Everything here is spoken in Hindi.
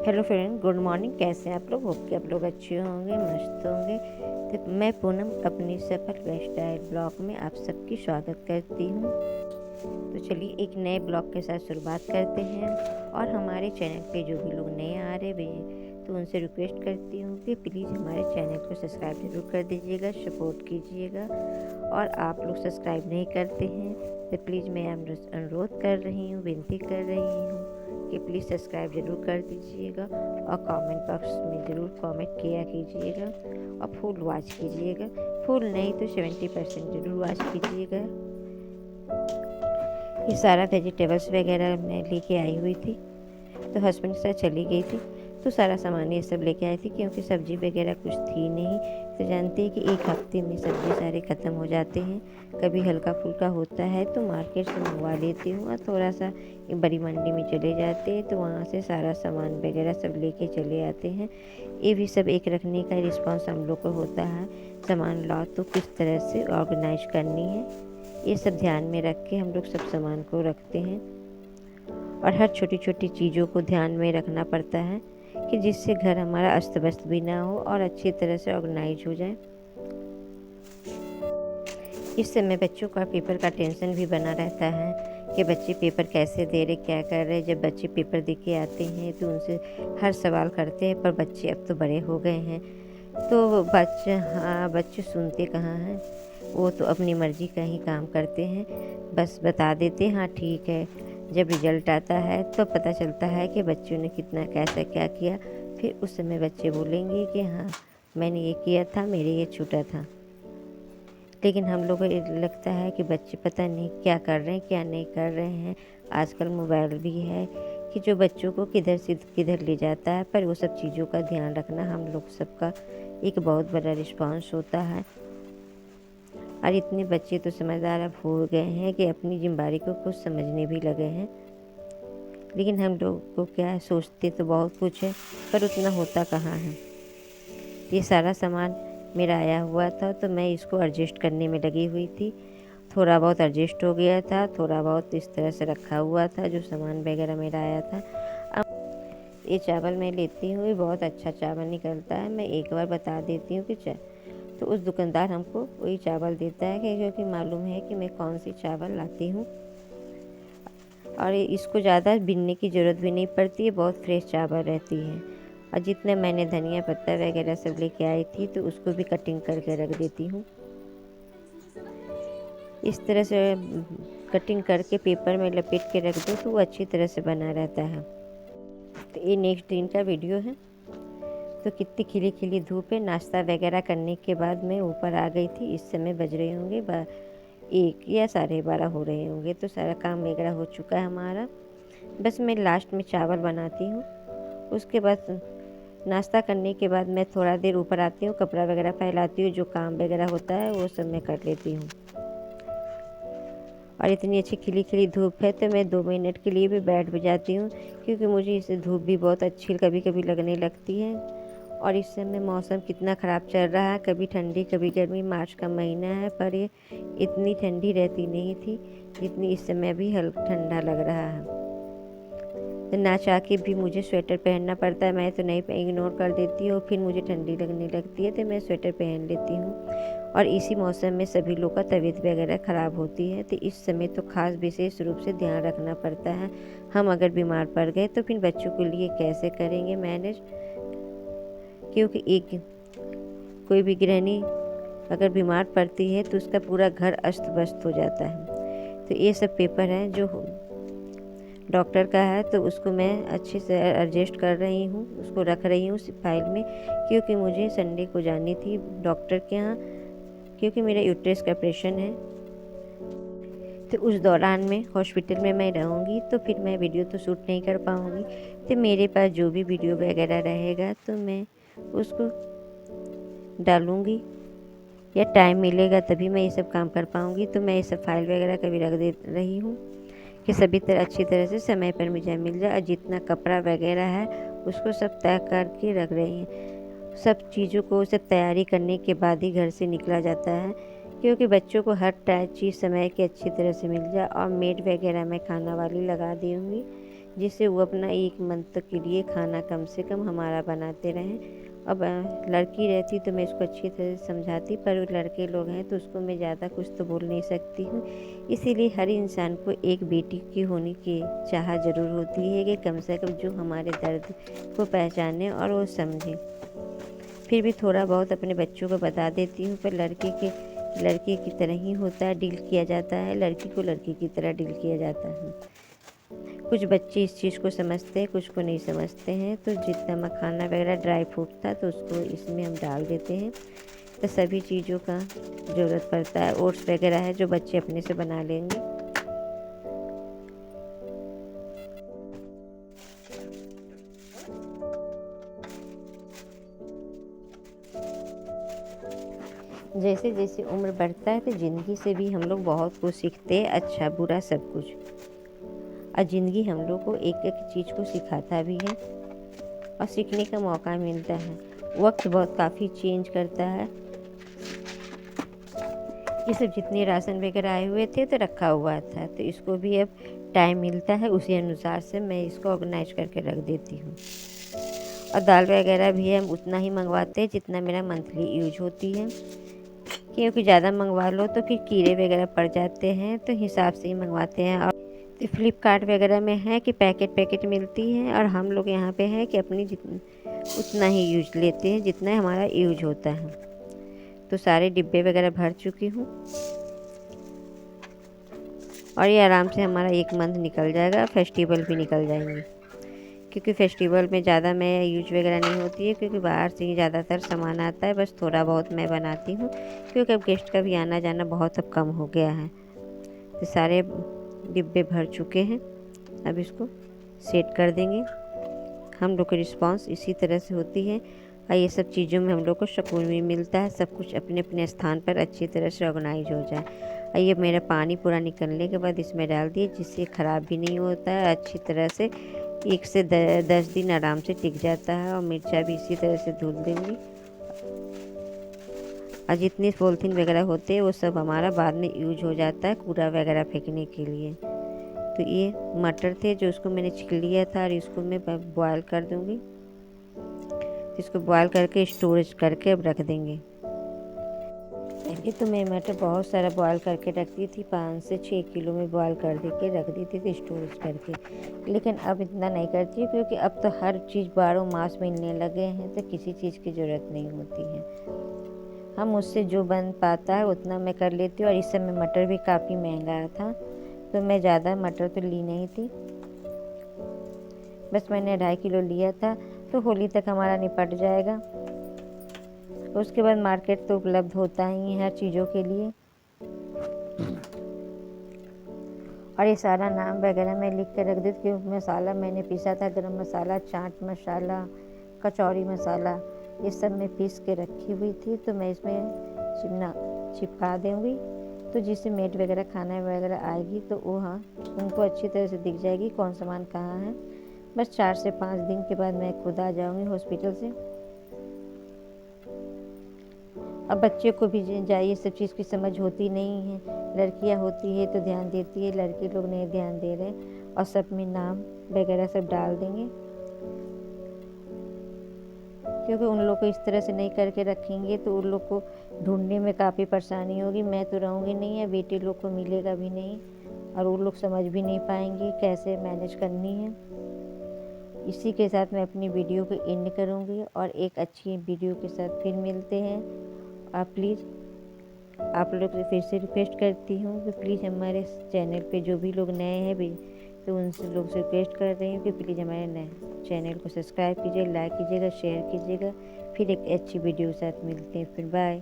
Hello friend, good morning. कैसे हैं आप लोग? होप कि आप लोग अच्छे होंगे, मस्त होंगे। तो मैं पूनम अपनी सफल लाइफस्टाइल ब्लॉग में आप सबकी स्वागत करती हूँ। तो चलिए एक नए ब्लॉग के साथ शुरुआत करते हैं। और हमारे चैनल पे जो भी लोग नए आ रहे हैं तो उनसे रिक्वेस्ट करती हूँ कि प्लीज़ हमारे चैनल को सब्सक्राइब जरूर कर दीजिएगा, सपोर्ट कीजिएगा। और आप लोग सब्सक्राइब नहीं करते हैं तो प्लीज़ मैं अनुरोध कर रही हूँ, विनती कर रही हूँ कि प्लीज़ सब्सक्राइब ज़रूर कर दीजिएगा और कमेंट बॉक्स में ज़रूर कमेंट किया कीजिएगा और फुल वॉच कीजिएगा। फुल नहीं तो 70% ज़रूर वॉच कीजिएगा। ये सारा वेजिटेबल्स वगैरह मैं लेके आई हुई थी, तो हस्बैंड के साथ चली गई थी तो सारा सामान ये सब लेके आई थी, क्योंकि सब्ज़ी वगैरह कुछ थी नहीं। तो जानते हैं कि एक हफ्ते में सब्ज़ी सारे ख़त्म हो जाते हैं। कभी हल्का फुल्का होता है तो मार्केट से मंगवा लेती हूँ और थोड़ा सा बड़ी मंडी में चले जाते हैं तो वहाँ से सारा सामान वगैरह सब लेके चले आते हैं। ये भी सब एक रखने का रिस्पॉन्स हम लोग को होता है। सामान लाओ तो किस तरह से ऑर्गेनाइज करनी है, ये सब ध्यान में रख के हम लोग सब सामान को रखते हैं। और हर छोटी छोटी चीज़ों को ध्यान में रखना पड़ता है कि जिससे घर हमारा अस्त व्यस्त भी ना हो और अच्छी तरह से ऑर्गेनाइज हो जाए। इस समय बच्चों का पेपर का टेंशन भी बना रहता है कि बच्चे पेपर कैसे दे रहे, क्या कर रहे। जब बच्चे पेपर दे के आते हैं तो उनसे हर सवाल करते हैं, पर बच्चे अब तो बड़े हो गए हैं तो बच्चे सुनते कहाँ हैं। वो तो अपनी मर्ज़ी का ही काम करते हैं, बस बता देते हैं हाँ ठीक है। जब रिज़ल्ट आता है तो पता चलता है कि बच्चों ने कितना कैसा क्या किया। फिर उस समय बच्चे बोलेंगे कि हाँ मैंने ये किया था, मेरे ये छूटा था। लेकिन हम लोगों को ये लगता है कि बच्चे पता नहीं क्या कर रहे हैं, क्या नहीं कर रहे हैं। आजकल मोबाइल भी है कि जो बच्चों को किधर से किधर ले जाता है, पर वो सब चीज़ों का ध्यान रखना हम लोग सबका एक बहुत बड़ा रिस्पॉन्स होता है। और इतने बच्चे तो समझदार अब हो गए हैं कि अपनी जिम्मेदारी को खुद समझने भी लगे हैं। लेकिन हम लोग को क्या है, सोचते तो बहुत कुछ है पर उतना होता कहाँ है। ये सारा सामान मेरा आया हुआ था तो मैं इसको एडजस्ट करने में लगी हुई थी। थोड़ा बहुत एडजस्ट हो गया था, थोड़ा बहुत इस तरह से रखा हुआ था जो सामान वगैरह मेरा आया था। अब ये चावल मैं लेती हूँ, ये बहुत अच्छा चावल निकलता है। मैं एक बार बता देती हूँ कि तो उस दुकानदार हमको वही चावल देता है क्योंकि मालूम है कि मैं कौन सी चावल लाती हूँ। और इसको ज़्यादा बीनने की ज़रूरत भी नहीं पड़ती है, बहुत फ्रेश चावल रहती है। और जितना मैंने धनिया पत्ता वगैरह सब लेके आई थी तो उसको भी कटिंग करके रख देती हूँ। इस तरह से कटिंग करके पेपर में लपेट के रख दो तो वो अच्छी तरह से बना रहता है। तो ये नेक्स्ट दिन का वीडियो है। तो कितनी खिली खिली धूप है। नाश्ता वगैरह करने के बाद मैं ऊपर आ गई थी। इस समय बज रहे होंगे 1 या 12:30 हो रहे होंगे। तो सारा काम वगैरह हो चुका है हमारा। बस मैं लास्ट में चावल बनाती हूँ। उसके बाद नाश्ता करने के बाद मैं थोड़ा देर ऊपर आती हूँ, कपड़ा वगैरह फैलाती हूँ, जो काम वगैरह होता है वो सब मैं कर लेती हूँ। और इतनी अच्छी खिली खिली धूप है तो मैं 2 मिनट के लिए भी बैठ भी जाती हूँ, क्योंकि मुझे इस धूप भी बहुत अच्छी कभी कभी लगने लगती है। और इस समय मौसम कितना ख़राब चल रहा है, कभी ठंडी कभी गर्मी। मार्च का महीना है पर ये इतनी ठंडी रहती नहीं थी जितनी इस समय भी हल्का ठंडा लग रहा है। तो ना चाह के भी मुझे स्वेटर पहनना पड़ता है। मैं तो नहीं इग्नोर कर देती हूँ, फिर मुझे ठंडी लगने लगती है तो मैं स्वेटर पहन लेती हूँ। और इसी मौसम में सभी लोग का तबीयत वगैरह ख़राब होती है, तो इस समय तो खास विशेष रूप से ध्यान रखना पड़ता है। हम अगर बीमार पड़ गए तो फिर बच्चों के लिए कैसे करेंगे मैनेज, क्योंकि एक कोई भी गृहिणी अगर बीमार पड़ती है तो उसका पूरा घर अस्त व्यस्त हो जाता है। तो ये सब पेपर हैं जो डॉक्टर का है, तो उसको मैं अच्छे से एडजस्ट कर रही हूँ, उसको रख रही हूँ फाइल में, क्योंकि मुझे संडे को जानी थी डॉक्टर के यहाँ, क्योंकि मेरा यूट्रस का ऑपरेशन है। तो उस दौरान में हॉस्पिटल में मैं रहूँगी तो फिर मैं वीडियो तो शूट नहीं कर पाऊँगी। तो मेरे पास जो भी वीडियो वगैरह रहेगा तो मैं उसको डालूँगी, या टाइम मिलेगा तभी मैं ये सब काम कर पाऊँगी। तो मैं ये सब फाइल वगैरह कभी रख दे रही हूँ कि सभी तरह अच्छी तरह से समय पर मुझे मिल जाए। और जितना कपड़ा वगैरह है उसको सब तय करके रख रही हैं। सब चीज़ों को सब तैयारी करने के बाद ही घर से निकला जाता है, क्योंकि बच्चों को हर चीज़ समय की अच्छी तरह से मिल जाए। और मेड वगैरह मैं खाना वाली लगा दी होंगी, जिससे वो अपना 1 मंथ के लिए खाना कम से कम हमारा बनाते रहें। अब लड़की रहती तो मैं इसको अच्छी तरह से समझाती, पर वो लड़के लोग हैं तो उसको मैं ज़्यादा कुछ तो बोल नहीं सकती हूँ। इसीलिए हर इंसान को एक बेटी की होने की चाह ज़रूर होती है कि कम से कम जो हमारे दर्द को पहचाने और वो समझे। फिर भी थोड़ा बहुत अपने बच्चों को बता देती हूँ, पर लड़के की तरह ही होता है, डील किया जाता है, लड़की को लड़की की तरह डील किया जाता है। कुछ बच्चे इस चीज़ को समझते हैं, कुछ को नहीं समझते हैं। तो जितना मखाना वगैरह ड्राई फ्रूट था तो उसको इसमें हम डाल देते हैं। तो सभी चीज़ों का ज़रूरत पड़ता है। ओट्स वगैरह है जो बच्चे अपने से बना लेंगे। जैसे जैसे उम्र बढ़ता है तो ज़िंदगी से भी हम लोग बहुत कुछ सीखते हैं, अच्छा बुरा सब कुछ। और ज़िंदगी हम लोग को एक एक चीज़ को सिखाता भी है और सीखने का मौका मिलता है। वक्त बहुत काफ़ी चेंज करता है। ये सब जितने राशन वगैरह आए हुए थे तो रखा हुआ था, तो इसको भी अब टाइम मिलता है उसी अनुसार से मैं इसको ऑर्गेनाइज करके रख देती हूँ। और दाल वगैरह भी हम उतना ही मंगवाते हैं जितना मेरा मंथली यूज होती है, क्योंकि ज़्यादा मंगवा लो तो फिर कीड़े वगैरह पड़ जाते हैं, तो हिसाब से ही मंगवाते हैं। और तो फ्लिपकार्ट वगैरह में है कि पैकेट मिलती हैं, और हम लोग यहाँ पे है कि अपनी उतना ही यूज लेते हैं जितना हमारा यूज होता है। तो सारे डिब्बे वगैरह भर चुकी हूँ और ये आराम से हमारा 1 मंथ निकल जाएगा। फेस्टिवल भी निकल जाएंगे, क्योंकि फेस्टिवल में ज़्यादा मैं यूज वगैरह नहीं होती है, क्योंकि बाहर से ही ज़्यादातर सामान आता है। बस थोड़ा बहुत मैं बनाती हूँ, क्योंकि अब गेस्ट का भी आना जाना बहुत अब कम हो गया है। तो सारे डिब्बे भर चुके हैं, अब इसको सेट कर देंगे। हम लोग की रिस्पांस इसी तरह से होती है, और ये सब चीज़ों में हम लोग को सुकून भी मिलता है। सब कुछ अपने अपने स्थान पर अच्छी तरह से ऑर्गेनाइज हो जाए। और ये मेरा पानी पूरा निकलने के बाद इसमें डाल दिए, जिससे ख़राब भी नहीं होता है, अच्छी तरह से 1 से 10 दिन आराम से टिक जाता है। और मिर्चा भी इसी तरह से धुल देंगी। और जितनी पॉलीथीन वगैरह होते हैं वो सब हमारा बाद में यूज हो जाता है कूड़ा वगैरह फेंकने के लिए। तो ये मटर थे जो उसको मैंने छील लिया था, और इसको मैं बॉयल कर दूँगी। इसको बॉयल करके स्टोरेज करके अब रख देंगे। पहले तो मैं मटर बहुत सारा बॉयल करके रखती थी, 5 से 6 किलो में बॉयल कर दे के रख देती थी स्टोरेज करके। लेकिन अब इतना नहीं करती हूँ, क्योंकि अब तो हर चीज़ बारह मास मिलने लगे हैं, तो किसी चीज़ की ज़रूरत नहीं होती है। हम मुझसे जो बन पाता है उतना मैं कर लेती हूँ। और इस समय मटर भी काफ़ी महंगा था, तो मैं ज़्यादा मटर तो ली नहीं थी। बस मैंने 2.5 किलो लिया था, तो होली तक हमारा निपट जाएगा। उसके बाद मार्केट तो उपलब्ध होता ही है हर चीज़ों के लिए। और ये सारा नाम वगैरह मैं लिख के रख देती, क्योंकि मसाला मैंने पीसा था, गरम मसाला, चाट मसाला, कचौरी मसाला, ये सब मैं पीस के रखी हुई थी। तो मैं इसमें चिपका दूँगी, तो जिससे मेड वगैरह खाना वगैरह आएगी तो वो हाँ उनको अच्छी तरह से दिख जाएगी कौन सामान कहाँ है। बस 4 से 5 दिन के बाद मैं खुद आ जाऊँगी हॉस्पिटल से। अब बच्चे को भी ये सब चीज़ की समझ होती नहीं है। लड़कियां होती है तो ध्यान देती है, लड़के लोग नहीं ध्यान दे रहे। और सब में नाम वगैरह सब डाल देंगे, क्योंकि उन लोग को इस तरह से नहीं करके रखेंगे तो उन लोग को ढूंढने में काफ़ी परेशानी होगी। मैं तो रहूँगी नहीं, या बेटे लोग को मिलेगा भी नहीं, और वो लोग समझ भी नहीं पाएंगे कैसे मैनेज करनी है। इसी के साथ मैं अपनी वीडियो को एंड करूँगी, और एक अच्छी वीडियो के साथ फिर मिलते हैं। आप प्लीज़ आप लोग से फिर से रिक्वेस्ट करती हूँ कि प्लीज़ हमारे चैनल पे जो भी लोग नए हैं भी, तो उनसे लोग से रिक्वेस्ट कर रही हूँ कि प्लीज़ हमारे नए चैनल को सब्सक्राइब कीजिए, लाइक कीजिएगा, शेयर कीजिएगा। फिर एक अच्छी वीडियो के साथ मिलते हैं। फिर बाय।